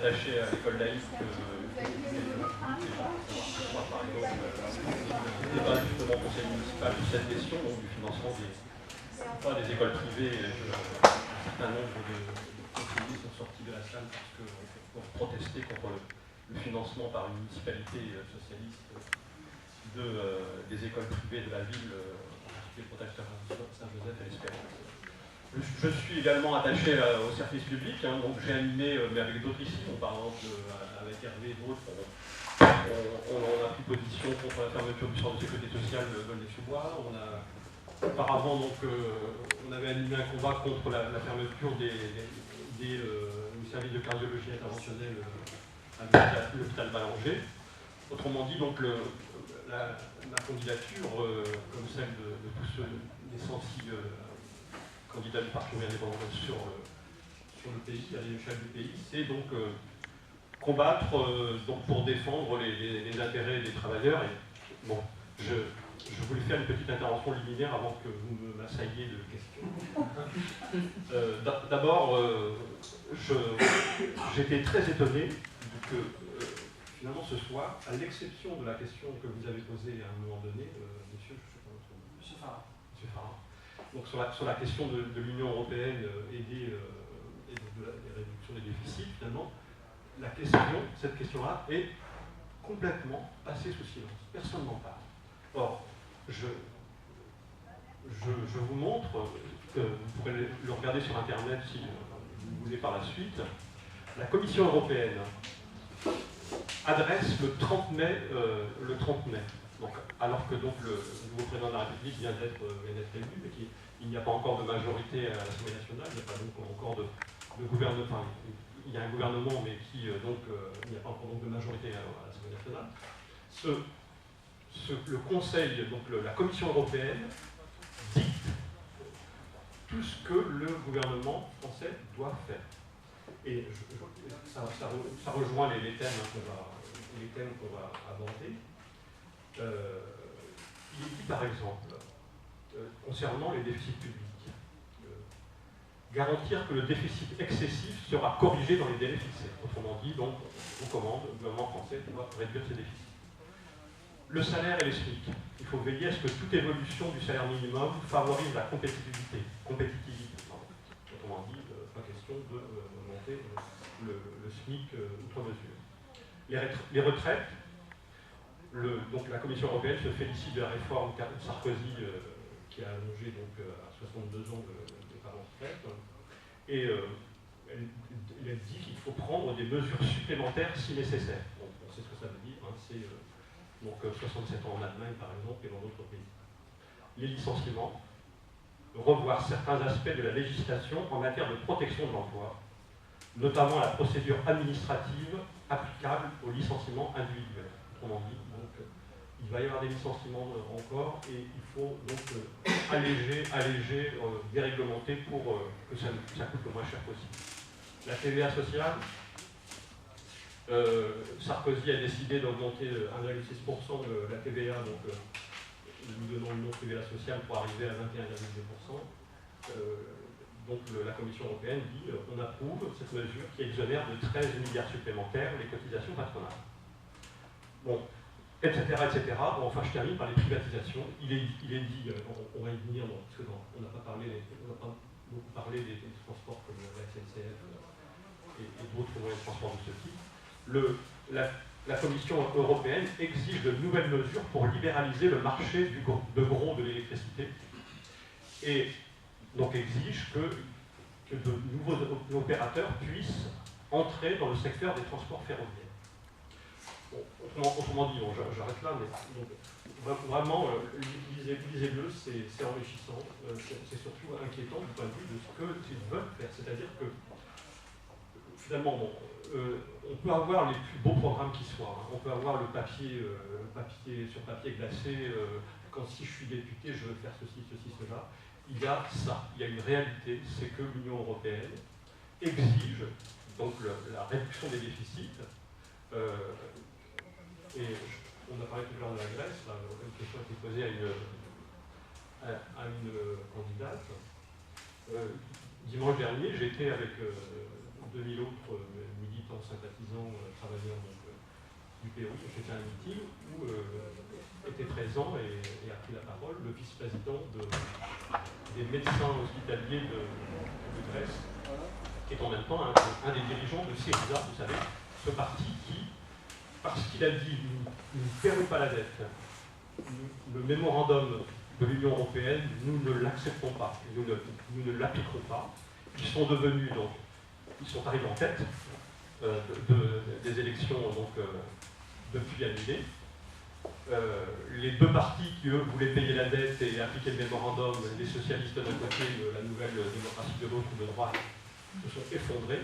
attaché à l'école laïque par exemple, le débat justement au conseil municipal sur cette question donc, du financement des écoles privées. Un certain nombre de conseillers sont sortis de la salle parce que pour protester contre le financement par une municipalité socialiste des écoles privées de la ville, les protecteurs Saint-Joseph et l'Espérance. Je suis également attaché au service public, donc j'ai animé, mais avec d'autres ici, par exemple avec Hervé et d'autres, on a pris position contre la fermeture du centre de sécurité sociale de Volnay-sous-Bois. Auparavant, on avait animé un combat contre la fermeture du service de cardiologie interventionnelle à l'hôpital Ballanger. Autrement dit, donc, ma candidature, comme celle de tous les 106 candidats du Parti ouvrier indépendant sur le pays, à l'échelle du pays, c'est donc combattre donc pour défendre les intérêts des travailleurs. Et, bon, je voulais faire une petite intervention liminaire avant que vous m'assailliez de questions. D'abord, j'étais très étonné que finalement ce soir, à l'exception de la question que vous avez posée à un moment donné, monsieur, je ne sais pas votre nom. Monsieur Farah. Monsieur Farah. Donc sur la question de l'Union européenne et de la réduction des déficits, finalement, cette question-là est complètement passée sous silence. Personne n'en parle. Or, je vous montre, que vous pourrez le regarder sur Internet si vous voulez par la suite, la Commission européenne adresse le 30 mai, donc, alors que donc, le nouveau président de la République vient d'être élu, mais qu'il n'y a pas encore de majorité à l'Assemblée nationale, il n'y a pas donc encore de gouvernement, enfin, il y a un gouvernement, mais qui donc il n'y a pas encore donc, de majorité à l'Assemblée nationale. Le Conseil, donc la Commission européenne, dicte tout ce que le gouvernement français doit faire. Et ça rejoint les thèmes qu'on va aborder. Il est dit par exemple, concernant les déficits publics, garantir que le déficit excessif sera corrigé dans les délais fixés. Autrement dit, donc, on recommande, le gouvernement français doit réduire ses déficits. Le salaire et les SMIC. Il faut veiller à ce que toute évolution du salaire minimum favorise la compétitivité. Autrement dit, pas question de monter le SMIC outre mesure. Les retraites, donc la Commission européenne se félicite de la réforme Sarkozy qui a allongé donc, à 62 ans de départ en retraite. Et elle dit qu'il faut prendre des mesures supplémentaires si nécessaire. Donc, on sait ce que ça veut dire. Hein, c'est donc 67 ans en Allemagne, par exemple, et dans d'autres pays. Les licenciements, revoir certains aspects de la législation en matière de protection de l'emploi, notamment la procédure administrative applicable au licenciement individuel. Autrement dit, donc, il va y avoir des licenciements encore et il faut donc alléger, déréglementer pour que ça coûte le moins cher possible. La TVA sociale, Sarkozy a décidé d'augmenter 1,6% de la TVA, donc nous donnons le nom TVA sociale pour arriver à 21,2%. Donc la Commission européenne dit on approuve cette mesure qui exonère de 13 milliards supplémentaires les cotisations patronales. Bon, etc. Bon, enfin, je termine par les privatisations. Il est dit, on va y venir, parce que on n'a pas beaucoup parlé des transports comme la SNCF et d'autres moyens de transport de ce type. La Commission européenne exige de nouvelles mesures pour libéraliser le marché de gros de l'électricité et donc exige que de nouveaux opérateurs puissent entrer dans le secteur des transports ferroviaires. Bon, autrement dit, bon, j'arrête là, mais donc, vraiment, lisez-le, c'est enrichissant, c'est surtout inquiétant du point de vue de ce qu'ils veulent faire. C'est-à-dire que, finalement, bon, on peut avoir les plus beaux programmes qui soient. Hein. On peut avoir le papier sur papier glacé, quand si je suis député, je veux faire ceci, cela. Il y a ça, il y a une réalité, c'est que l'Union européenne exige donc la réduction des déficits. Et on a parlé tout à l'heure de la Grèce, là, une question a été posée à une candidate. Dimanche dernier, j'étais avec 2000 autres militants, sympathisants, travailleurs du Pérou, ont fait un meeting où était présent et a pris la parole le vice-président des médecins hospitaliers de Grèce, qui est en même temps un des dirigeants de Syriza, vous savez, ce parti qui, parce qu'il a dit « nous ne paierons pas la dette », le mémorandum de l'Union européenne, nous ne l'acceptons pas, nous ne l'appliquerons pas. Ils sont devenus, donc, ils sont arrivés en tête des élections depuis annulées. Les deux partis qui, eux, voulaient payer la dette et appliquer le mémorandum, les socialistes d'un côté, la nouvelle démocratie de l'autre, de droite, se sont effondrés.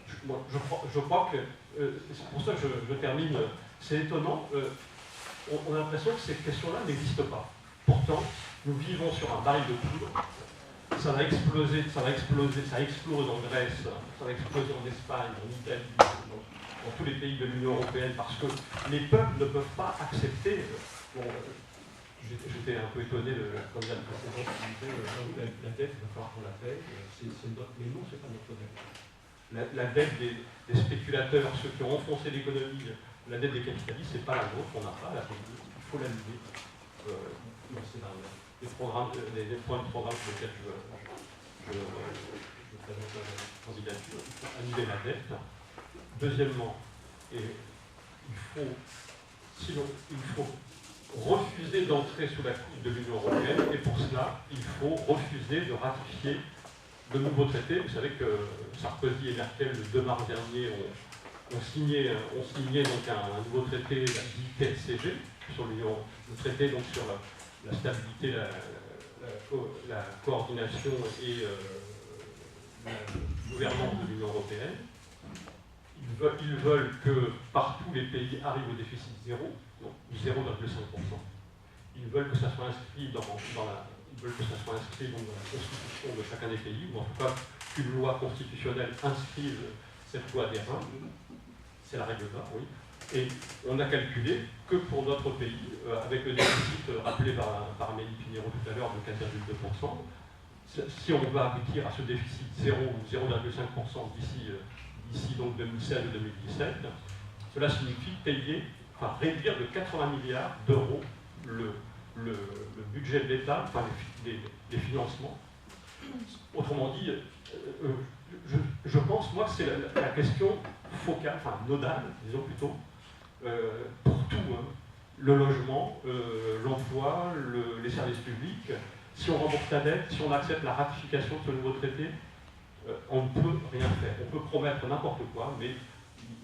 Je crois que, c'est pour ça que je termine, c'est étonnant, on a l'impression que ces questions-là n'existent pas. Pourtant, nous vivons sur un baril de poudre, ça va exploser, ça explose en Grèce, ça va exploser en Espagne, en Italie, dans tous les pays de l'Union européenne, parce que les peuples ne peuvent pas accepter. J'étais un peu étonné de la candidate précédente qui disait la dette, il va falloir qu'on la paye, mais non, c'est pas notre dette. La dette des spéculateurs, ceux qui ont enfoncé l'économie, la dette des capitalistes, c'est pas la nôtre, on n'a pas la payer, il faut l'annuler. C'est des points de programme sur lesquels je présente la candidature. Il faut annuler la dette. Deuxièmement, il faut refuser d'entrer sous la coupe de l'Union européenne, et pour cela, il faut refuser de ratifier de nouveaux traités. Vous savez que Sarkozy et Merkel, le 2 mars dernier, ont signé donc un nouveau traité, dit TSCG, sur l'Union, le traité donc sur la stabilité, la coordination et la gouvernance de l'Union européenne. Ils veulent que partout les pays arrivent au déficit zéro, donc 0,5%. Ils veulent que ça soit inscrit dans la constitution de chacun des pays, ou en tout cas qu'une loi constitutionnelle inscrive cette loi des reins. C'est la règle d'or, oui. Et on a calculé que pour notre pays, avec le déficit rappelé par Amélie Pinheiro tout à l'heure de 4,2%, si on veut aboutir à ce déficit 0 ou 0,5% d'ici donc 2016 ou 2017, cela signifie réduire de 80 milliards d'euros le budget de l'État, enfin les financements. Autrement dit, je pense, moi, que c'est la question focale, enfin nodale, disons plutôt, pour tout, hein. Le logement, l'emploi, les services publics. Si on rembourse la dette, si on accepte la ratification de ce nouveau traité, on ne peut rien faire. On peut promettre n'importe quoi, mais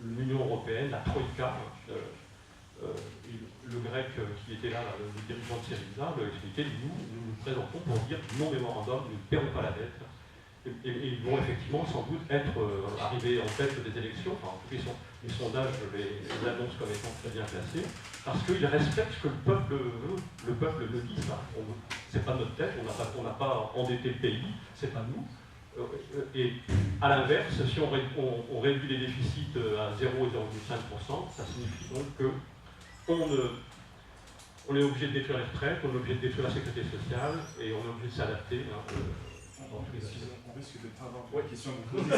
l'Union européenne, la Troïka, le grec qui était là, le dirigeant de Syriza, l'a expliqué, nous présentons pour dire non mémorandum, nous ne paierons pas la dette. Et ils vont effectivement sans doute être arrivés en tête des élections, enfin en tout cas les sondages les annoncent comme étant très bien placés, parce qu'ils respectent ce que le peuple veut. Le peuple le dit, c'est pas notre tête, on n'a pas endetté le pays, c'est pas nous. Et à l'inverse, si on réduit les déficits à 0 ou 0,5%, ça signifie donc qu'on est obligé de détruire les retraites, on est obligé de détruire la sécurité sociale, et on est obligé de s'adapter. On risque de ne pas avoir de questions à vous poser.